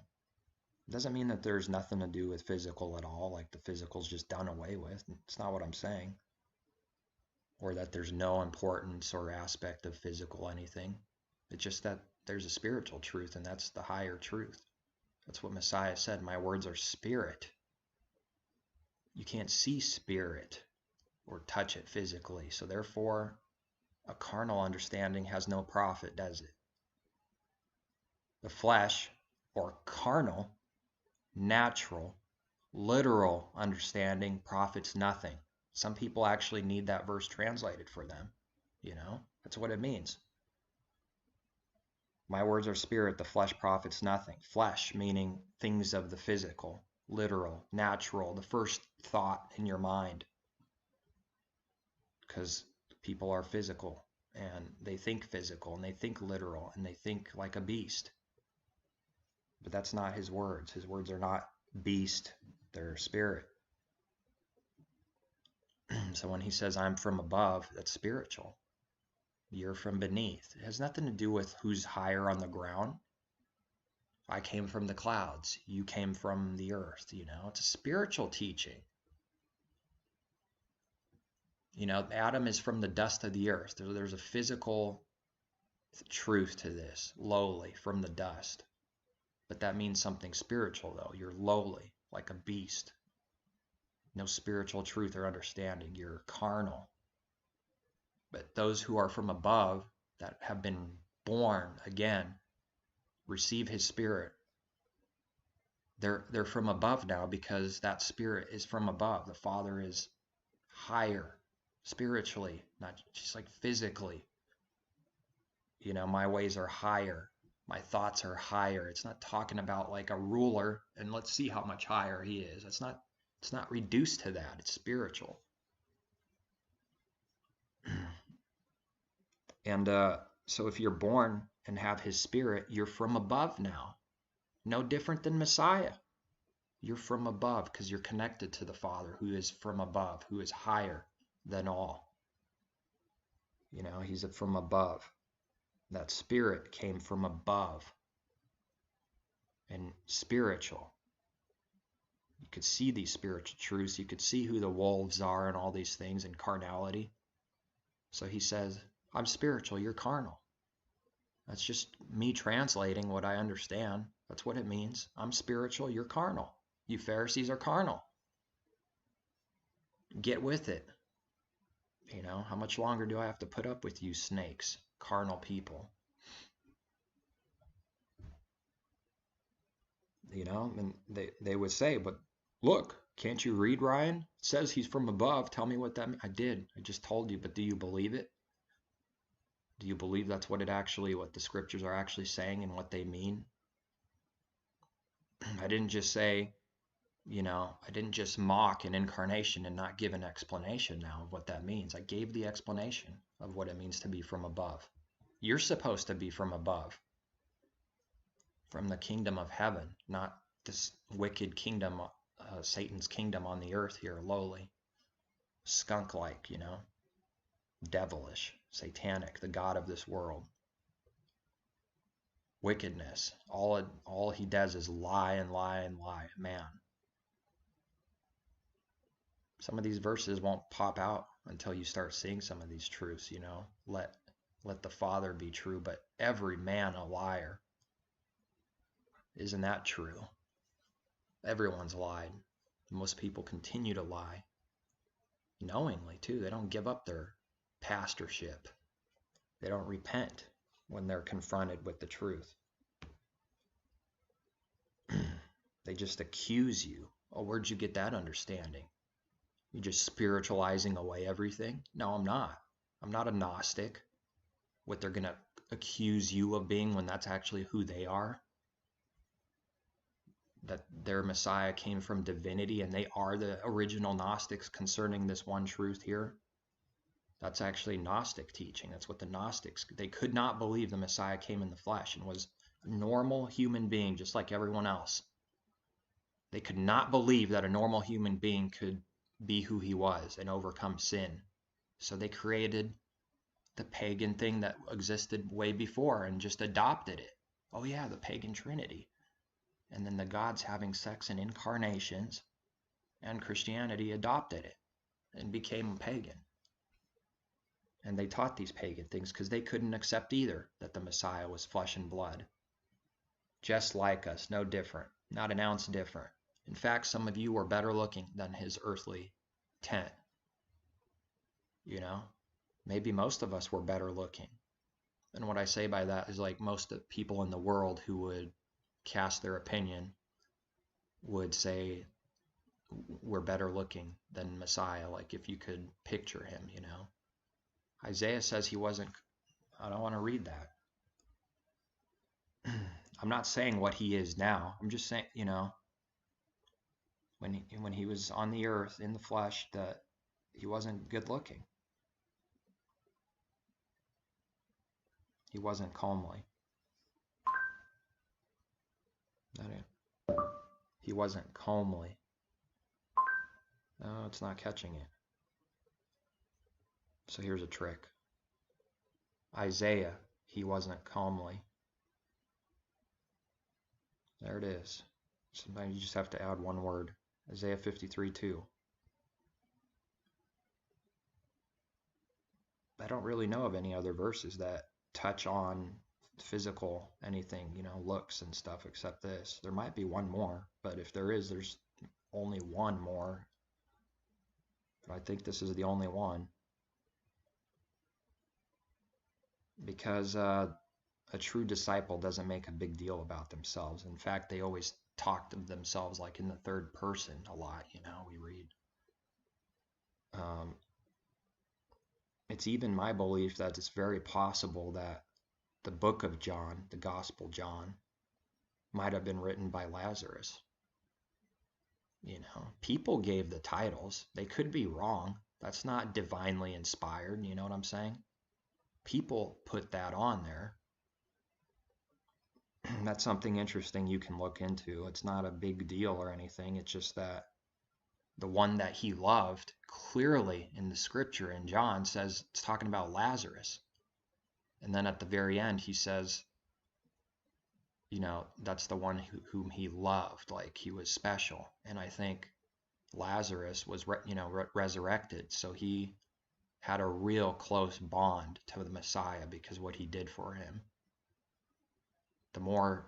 It doesn't mean that there's nothing to do with physical at all, like the physical's just done away with. It's not what I'm saying. Or that there's no importance or aspect of physical anything. It's just that there's a spiritual truth, and that's the higher truth. That's what Messiah said. My words are spirit. You can't see spirit or touch it physically. So therefore, a carnal understanding has no profit, does it? The flesh, or carnal, natural, literal understanding profits nothing. Some people actually need that verse translated for them. That's what it means. My words are spirit, the flesh profits nothing. Flesh meaning things of the physical, literal, natural, the first thought in your mind. Because people are physical, and they think physical, and they think literal, and they think like a beast. But that's not his words. His words are not beast, they're spirit. So when he says, I'm from above, that's spiritual. You're from beneath. It has nothing to do with who's higher on the ground. I came from the clouds. You came from the earth. It's a spiritual teaching. Adam is from the dust of the earth. There's a physical truth to this. Lowly, from the dust. But that means something spiritual, though. You're lowly, like a beast. No spiritual truth or understanding. You're carnal. But those who are from above, that have been born again, receive his spirit. They're from above now because that spirit is from above. The Father is higher spiritually, not just like physically. My ways are higher. My thoughts are higher. It's not talking about like a ruler and let's see how much higher he is. It's not reduced to that. It's spiritual. And so if you're born and have his spirit, you're from above now. No different than Messiah. You're from above because you're connected to the Father who is from above, who is higher than all. He's from above. That spirit came from above. And spiritual. You could see these spiritual truths. You could see who the wolves are and all these things in carnality. So he says, I'm spiritual, you're carnal. That's just me translating what I understand. That's what it means. I'm spiritual, you're carnal. You Pharisees are carnal. Get with it. How much longer do I have to put up with you snakes, carnal people? And they would say, but look, can't you read, Ryan? It says he's from above. Tell me what that means. I did. I just told you, but do you believe it? Do you believe that's what the scriptures are actually saying and what they mean? I didn't just say, I didn't just mock an incarnation and not give an explanation now of what that means. I gave the explanation of what it means to be from above. You're supposed to be from above, from the kingdom of heaven, not this wicked kingdom, Satan's kingdom on the earth here, lowly, skunk-like, devilish, satanic, the god of this world. Wickedness. All he does is lie and lie and lie. Man. Some of these verses won't pop out until you start seeing some of these truths, Let the Father be true, but every man a liar. Isn't that true? Everyone's lied. Most people continue to lie. Knowingly, too. They don't give up their pastorship. They don't repent. when they're confronted with the truth. They just accuse you. Oh, where'd you get that understanding? You're just spiritualizing away everything? No, I'm not. I'm not a Gnostic. What they're going to accuse you of being when that's actually who they are. That their Messiah came from divinity and they are the original Gnostics concerning this one truth here. That's actually Gnostic teaching. That's what the Gnostics, they could not believe the Messiah came in the flesh and was a normal human being just like everyone else. They could not believe that a normal human being could be who he was and overcome sin. So they created the pagan thing that existed way before and just adopted it. Oh yeah, the pagan Trinity. And then the gods having sex in incarnations, and Christianity adopted it and became pagan. And they taught these pagan things because they couldn't accept either that the Messiah was flesh and blood. Just like us, no different, not an ounce different. In fact, some of you were better looking than his earthly tent. You know, maybe most of us were better looking. And what I say by that is like most of the people in the world who would cast their opinion would say we're better looking than Messiah, like if you could picture him, you know. Isaiah says he wasn't. I don't want to read that. I'm not saying what he is now. I'm just saying, you know, when he was on the earth in the flesh, that he wasn't good looking. He wasn't comely. He wasn't comely. No, it's not catching it. So here's a trick. Isaiah, he wasn't comely. There it is. Sometimes you just have to add one word. Isaiah 53:2. I don't really know of any other verses that touch on physical anything, you know, looks and stuff except this. There might be one more, but if there is, there's only one more. But I think this is the only one. Because a true disciple doesn't make a big deal about themselves. In fact, they always talk to themselves like in the third person a lot, you know, we read. It's even my belief that it's very possible that the book of John, the Gospel John, might have been written by Lazarus. You know, people gave the titles. They could be wrong. That's not divinely inspired, you know what I'm saying? People put that on there. That's something interesting you can look into. It's not a big deal or anything. It's just that the one that he loved, clearly in the scripture in John says, it's talking about Lazarus. And then at the very end, he says, you know, that's the one whom he loved, like he was special. And I think Lazarus was, resurrected. So he had a real close bond to the Messiah because what he did for him. The more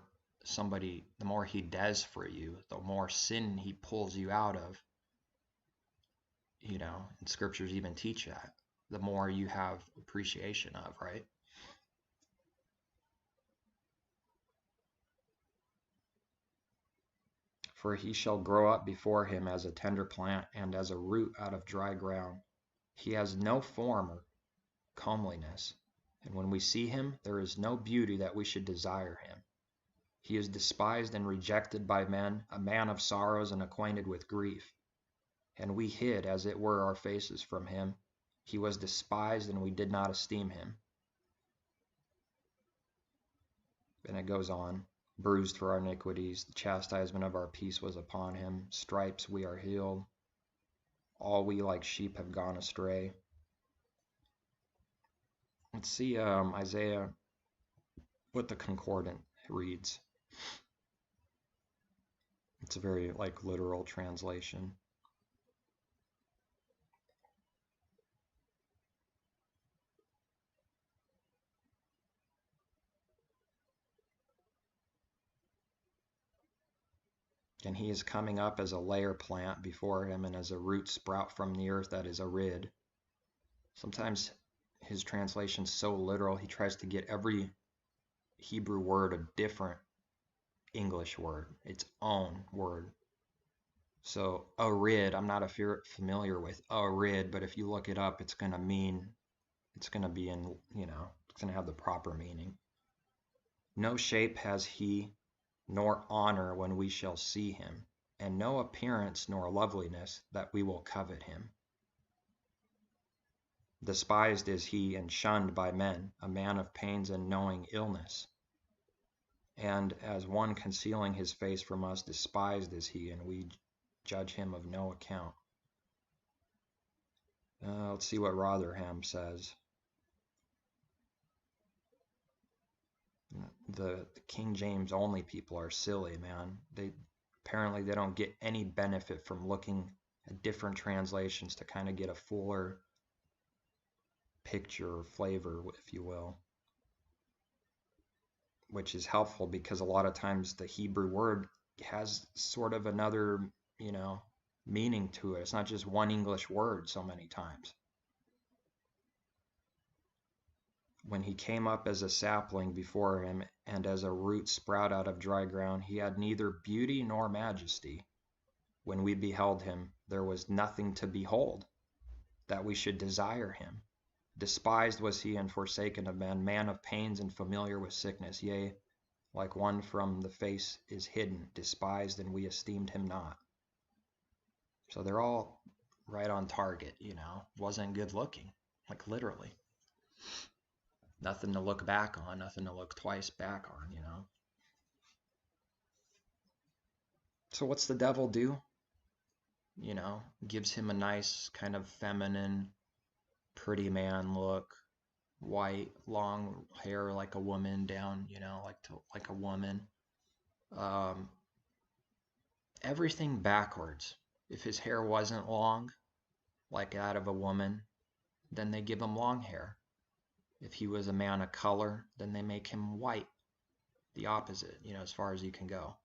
he does for you, the more sin he pulls you out of. You know, and scriptures even teach that. The more you have appreciation of, right? For he shall grow up before him as a tender plant and as a root out of dry ground. He has no form or comeliness, and when we see him, there is no beauty that we should desire him. He is despised and rejected by men, a man of sorrows and acquainted with grief. And we hid, as it were, our faces from him. He was despised, and we did not esteem him. And it goes on. Bruised for our iniquities, the chastisement of our peace was upon him. Stripes we are healed. All we like sheep have gone astray. Let's see Isaiah, what the concordant reads. It's a very literal translation. And he is coming up as a layer plant before him, and as a root sprout from the earth that is arid. Sometimes his translation's so literal, he tries to get every Hebrew word a different English word, its own word. So arid, I'm not familiar with arid, but if you look it up, it's going to be in, it's going to have the proper meaning. No shape has he, nor honor when we shall see him, and no appearance nor loveliness that we will covet him. Despised is he and shunned by men, a man of pains and knowing illness. And as one concealing his face from us, despised is he, and we judge him of no account. Let's see what Rotherham says. The King James only people are silly, man. Apparently they don't get any benefit from looking at different translations to kind of get a fuller picture or flavor, if you will, which is helpful because a lot of times the Hebrew word has sort of another, meaning to it. It's not just one English word so many times. When he came up as a sapling before him, and as a root sprout out of dry ground, he had neither beauty nor majesty. When we beheld him, there was nothing to behold, that we should desire him. Despised was he and forsaken of men, man of pains and familiar with sickness. Yea, like one from the face is hidden, despised, and we esteemed him not. So they're all right on target, wasn't good looking, like literally. Nothing to look back on, nothing to look twice back on, So what's the devil do? Gives him a nice kind of feminine, pretty man look, white, long hair like a woman down, like a woman. Everything backwards. If his hair wasn't long, like that of a woman, then they give him long hair. If he was a man of color, then they make him white. The opposite, as far as you can go.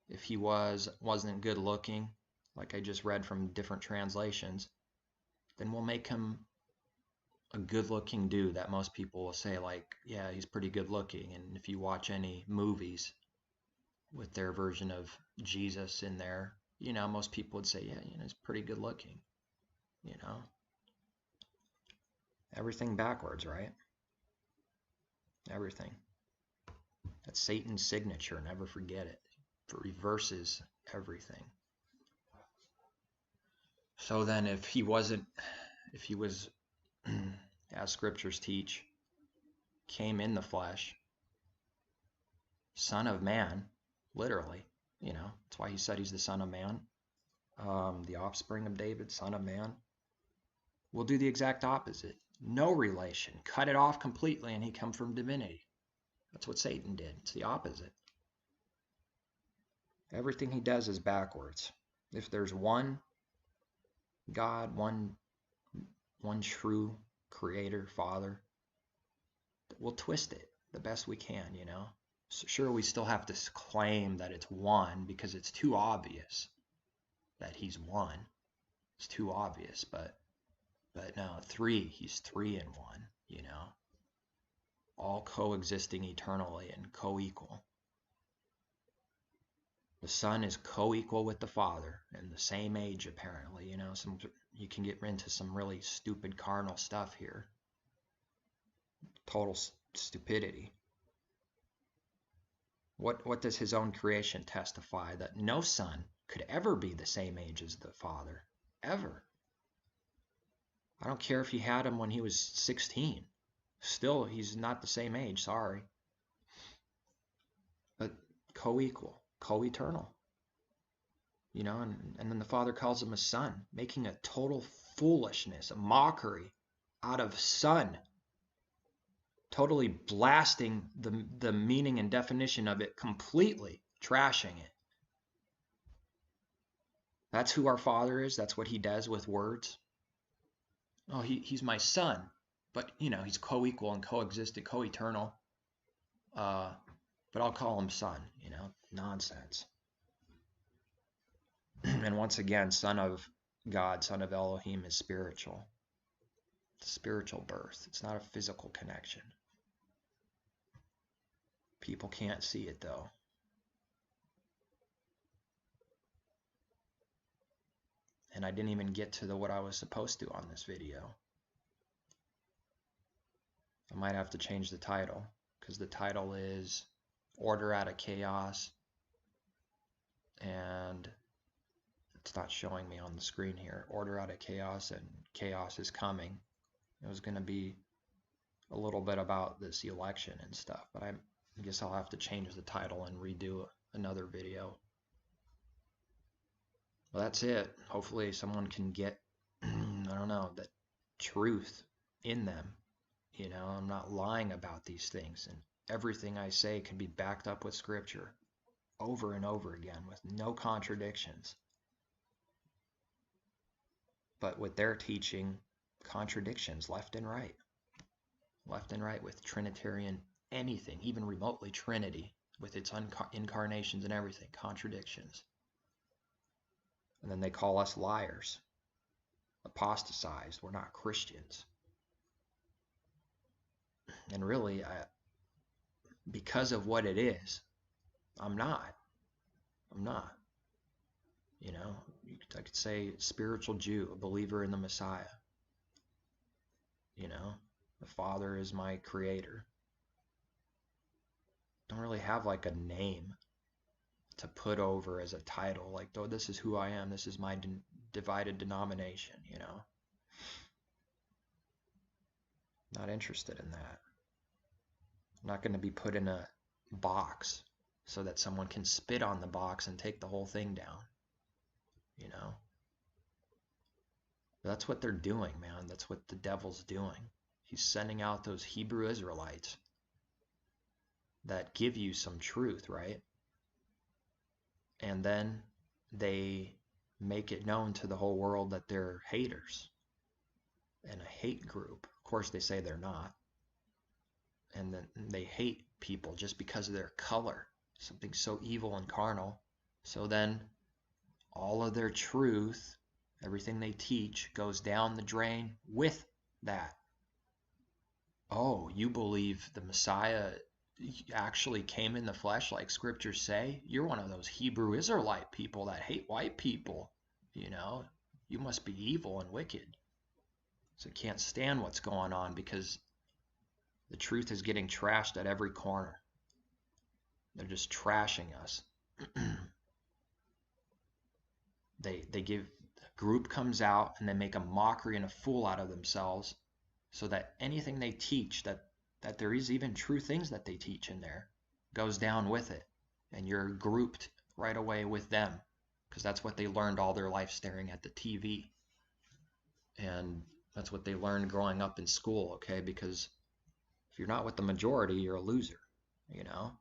If he wasn't good looking, like I just read from different translations, then we'll make him a good looking dude that most people will say, like, yeah, he's pretty good looking. And if you watch any movies with their version of Jesus in there, most people would say, yeah, he's pretty good looking. Everything backwards, right? Everything. That's Satan's signature. Never forget it. It reverses everything. So then if he was, as scriptures teach, came in the flesh, Son of Man, literally, that's why he said he's the Son of Man, the offspring of David, Son of Man, will do the exact opposite. No relation. Cut it off completely, and he come from divinity. That's what Satan did. It's the opposite. Everything he does is backwards. If there's one God, one true creator, father, we'll twist it the best we can, So sure, we still have to claim that it's one because it's too obvious that he's one. It's too obvious, but no, three, he's three in one, all coexisting eternally and co-equal. The Son is co-equal with the Father and the same age, apparently. You can get into some really stupid carnal stuff here. Total stupidity. What does his own creation testify? That no son could ever be the same age as the Father. Ever. I don't care if he had him when he was 16. Still, he's not the same age, sorry. But co-equal, co-eternal. And then the Father calls him a son, making a total foolishness, a mockery out of son. Totally blasting the meaning and definition of it completely, trashing it. That's who our Father is. That's what he does with words. Oh, he's my son, but he's co-equal and coexistent, co-eternal. But I'll call him son. Nonsense. And once again, Son of God, Son of Elohim is spiritual. It's a spiritual birth. It's not a physical connection. People can't see it though. And I didn't even get to what I was supposed to on this video. I might have to change the title, because the title is Order Out of Chaos, and it's not showing me on the screen here. Order Out of Chaos and Chaos is Coming. It was going to be a little bit about this election and stuff, but I guess I'll have to change the title and redo another video. Well, that's it. Hopefully someone can get, I don't know, that truth in them. You know, I'm not lying about these things, and everything I say can be backed up with scripture over and over again with no contradictions. But with their teaching, contradictions left and right. Left and right with Trinitarian anything, even remotely Trinity, with its incarnations and everything, contradictions. And then they call us liars, apostatized. We're not Christians. And really, because of what it is, I'm not. You know, I could say spiritual Jew, a believer in the Messiah. You know, the Father is my creator. Don't really have like a name to put over as a title, like, oh, this is who I am, this is my divided denomination, you know. Not interested in that. I'm not going to be put in a box so that someone can spit on the box and take the whole thing down, you know. That's what they're doing, man. That's what the devil's doing. He's sending out those Hebrew Israelites that give you some truth, right? And then they make it known to the whole world that they're haters and a hate group. Of course, they say they're not. And then they hate people just because of their color, something so evil and carnal. So then all of their truth, everything they teach, goes down the drain with that. Oh, you believe the Messiah actually came in the flesh like scriptures say? You're one of those Hebrew Israelite people that hate white people. You know, you must be evil and wicked. So can't stand what's going on because the truth is getting trashed at every corner. They're just trashing us. They give, a group comes out and they make a mockery and a fool out of themselves so that anything they teach, that there is even true things that they teach in there, goes down with it. And you're grouped right away with them because that's what they learned all their life staring at the TV. And that's what they learned growing up in school, okay? Because if you're not with the majority, you're a loser, you know?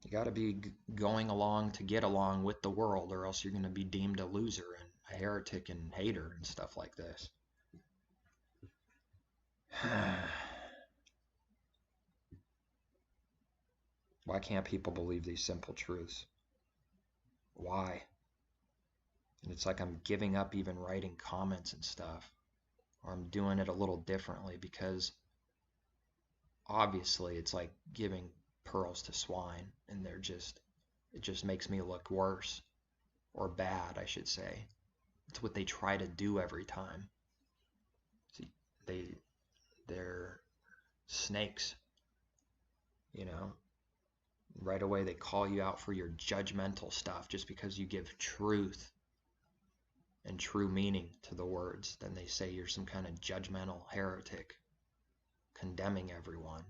You got to be going along to get along with the world, or else you're going to be deemed a loser and a heretic and hater and stuff like this. Why can't people believe these simple truths? Why? And it's like I'm giving up even writing comments and stuff, or I'm doing it a little differently because obviously it's like giving pearls to swine, and it just makes me look worse, or bad, I should say. It's what they try to do every time. See, they're snakes, you know. Right away they call you out for your judgmental stuff just because you give truth and true meaning to the words. Then they say you're some kind of judgmental heretic, condemning everyone.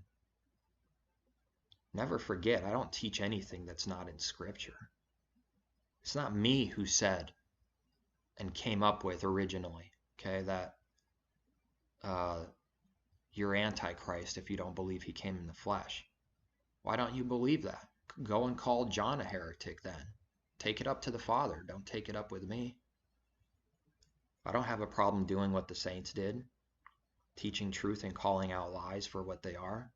Never forget, I don't teach anything that's not in Scripture. It's not me who said and came up with originally, okay, that you're Antichrist if you don't believe he came in the flesh. Why don't you believe that? Go and call John a heretic then. Take it up to the Father. Don't take it up with me. I don't have a problem doing what the saints did, teaching truth and calling out lies for what they are.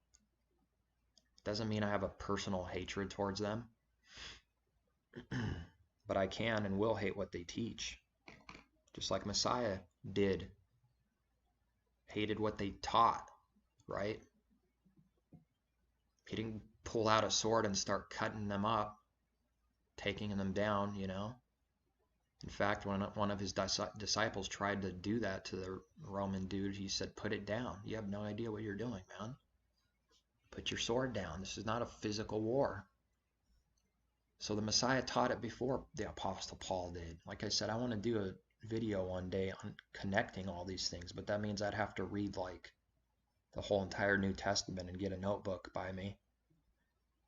Doesn't mean I have a personal hatred towards them. But I can and will hate what they teach. Just like Messiah did. Hated what they taught, right? He didn't pull out a sword and start cutting them up, taking them down, you know. In fact, when one of his disciples tried to do that to the Roman dude, he said, put it down. You have no idea what you're doing, man. Put your sword down. This is not a physical war. So the Messiah taught it before the Apostle Paul did. Like I said, I want to do a video one day on connecting all these things, but that means I'd have to read like the whole entire New Testament and get a notebook by me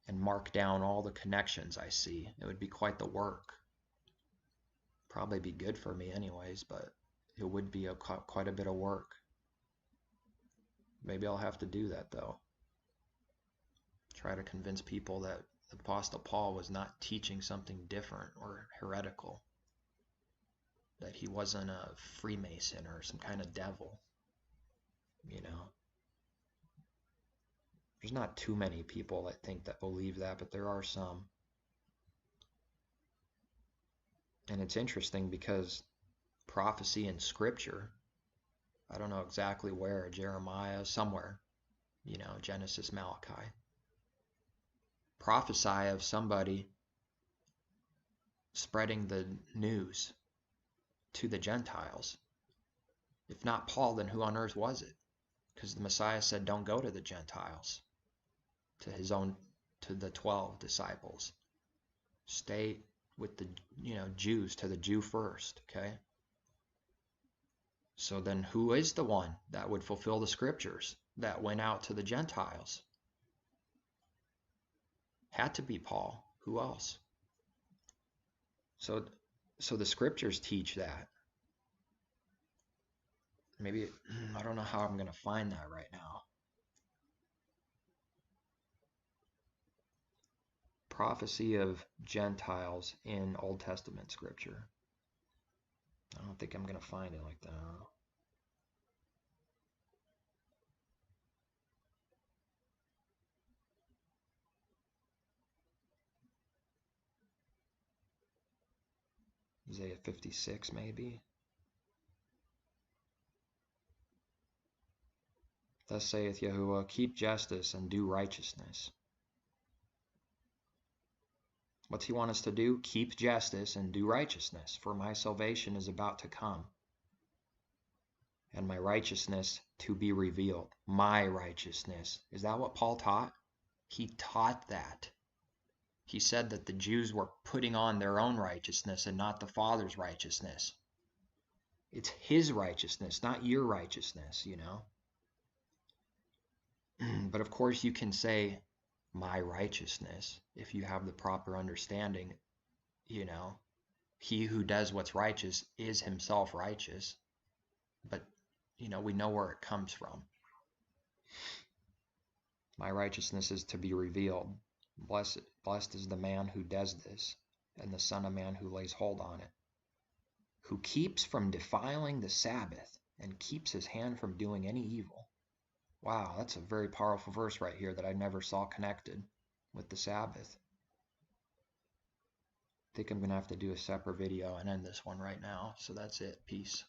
and mark down all the connections I see. It would be quite the work. Probably be good for me anyways, but it would be quite a bit of work. Maybe I'll have to do that though. Try to convince people that the Apostle Paul was not teaching something different or heretical. That he wasn't a Freemason or some kind of devil. You know. There's not too many people I think that believe that, but there are some. And it's interesting because prophecy in Scripture, I don't know exactly where, Jeremiah, somewhere, you know, Genesis, Malachi, prophesy of somebody spreading the news to the Gentiles. If not Paul, then who on earth was it? Because the Messiah said, don't go to the Gentiles, to the 12 disciples. Stay with the, you know, Jews, to the Jew first, okay? So then who is the one that would fulfill the Scriptures that went out to the Gentiles? Had to be Paul. Who else? So the Scriptures teach that. Maybe, I don't know how I'm going to find that right now. Prophecy of Gentiles in Old Testament Scripture. I don't think I'm going to find it like that. Isaiah 56 maybe. Thus saith Yahuwah, keep justice and do righteousness. What's he want us to do? Keep justice and do righteousness, for my salvation is about to come, and my righteousness to be revealed. My righteousness. Is that what Paul taught? He taught that. He said that the Jews were putting on their own righteousness and not the Father's righteousness. It's his righteousness, not your righteousness, you know. But of course you can say my righteousness if you have the proper understanding, you know. He who does what's righteous is himself righteous. But, you know, we know where it comes from. My righteousness is to be revealed. Blessed is the man who does this, and the Son of Man who lays hold on it, who keeps from defiling the Sabbath and keeps his hand from doing any evil. Wow, that's a very powerful verse right here that I never saw connected with the Sabbath. I think I'm going to have to do a separate video and end this one right now. So that's it. Peace.